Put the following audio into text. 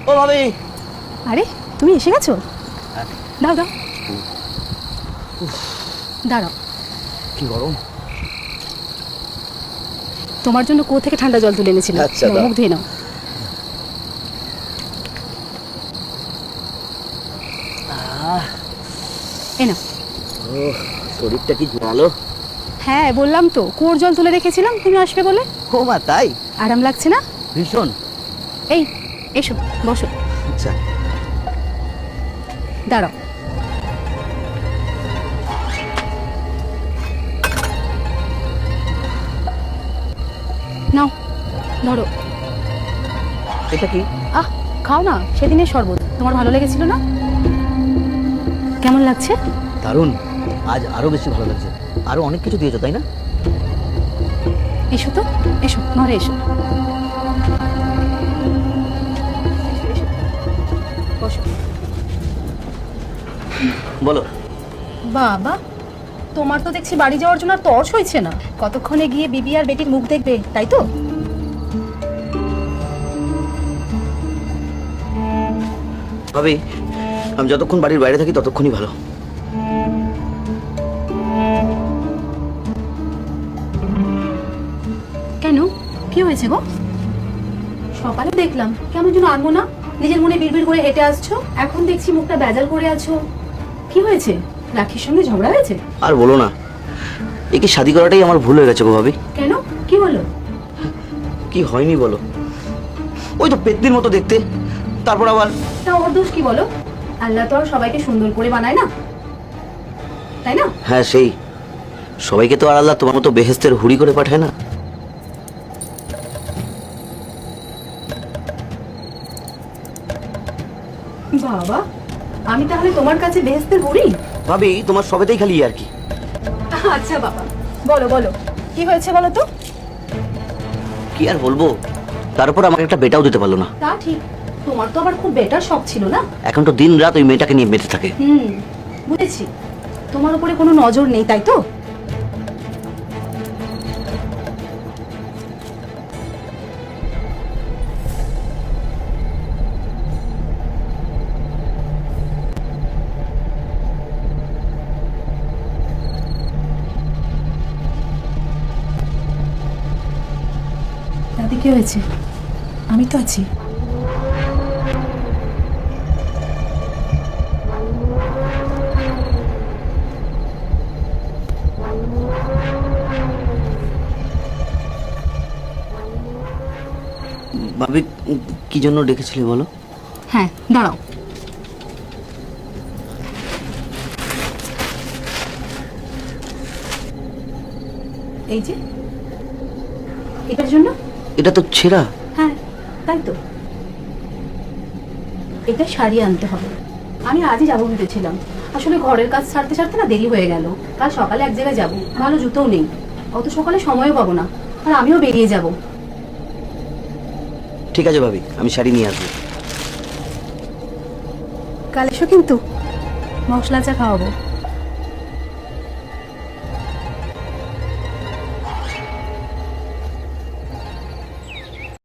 ও ভাবি। আরে তুমি এসে গেছো? দাও দাও, দাঁড়াও। কি গরম। তোমার জন্য কুয়ো থেকে ঠান্ডা জল তুলে এনেছিলাম। আচ্ছা, দাও। মুখ ধুয়ে নাও। এই নাও। শরীরটা কি জোরালো। হ্যাঁ বললাম তো, কুয়োর জল তুলে রেখেছিলাম তুমি আসবে বলে। ও মা, তাই? আরাম লাগছে না? ভীষণ। এই এসো, বসো। আচ্ছা। দাঁড়াও। নাও ধরো। এটা কি? আহ, খাও না, সেদিনের শরবত তোমার ভালো লেগেছিল না? কেমন লাগছে? দারুণ। আজ আরো বেশি ভালো লাগছে। আরো অনেক কিছু দিয়েছো, তাই না? এসো তো, এসো ঘরে এসো। বসো। বলো। বাবা, তোমার তো দেখছি বাড়ি যাওয়ার জন্য আর তর্স হয়েছে না। কতক্ষণে গিয়ে বিবি আর বেটির মুখ দেখবে, তাই তো? ভাবি, আমি যতক্ষণ বাড়ির বাইরে থাকি ততক্ষণই ভালো। কেন, কি হয়েছে গো? সকালে দেখলাম কেমন যেন আনবো না, নিজের মনে বিড়বিড় করে হেঁটে আসছো। এখন দেখছি মুখটা বেজাল করে আছো। কি হয়েছে? রাখির সঙ্গে ঝগড়া হয়েছে? আর বলো না, একে শাদি করাটাই আমার ভুল হয়ে গেছে গো ভাবি। কেন, কি হলো? কি হয়নি বলো? ওই তো পেতনির মতো দেখতে, তারপর আবার। তা ওর দোষ কি বলো? আল্লাহ তো আর সবাইকে সুন্দর করে বানায় না, তাই না? হ্যাঁ সেই, সবাইকে তো আর আল্লাহ তোমার মতো বেহেস্তের হুড়ি করে পাঠায় না। বাবা, আমি তাহলে তোমার কাছে বেহেস্তের হুড়ি? ভাবি, তোমার সবেতেই খালি আর কি। আচ্ছা বাবা, বলো বলো, কি হয়েছে বলো তো। কি আর বলবো, তারপর আমাকে একটা বেটাও দিতে পারলো না। তা ঠিক, তোমার তো আবার খুব বেটার শখ ছিল না? এখন তো দিন রাত ওই মেয়েটাকে নিয়ে মেতে থাকে। বুঝেছি, তোমার উপরে কোনো নজর নেই, তাই তো? তাতে কি হয়েছে, আমি তো আছি। ভাবি, কি জন্য ডেকেছিলে বলো? হ্যাঁ দাঁড়াও। এই যে, এটার জন্য। এটা তো ছেঁড়া। হ্যাঁ তাই তো, এটা সারিয়ে আনতে হবে। আমি আজই যাবো ভেবেছিলাম, আসলে ঘরের কাজ ছাড়তে ছাড়তে না দেরি হয়ে গেল। কাল সকালে এক জায়গায় যাবো, ভালো জুতোও নেই, অত সকালে সময়ও পাবো না, আর আমিও বেরিয়ে যাব। ঠিক আছে ভাবি, আমি শাড়ি নিয়ে আসবো। কাল এসো কিন্তু, মশলা চা খাওয়াবো।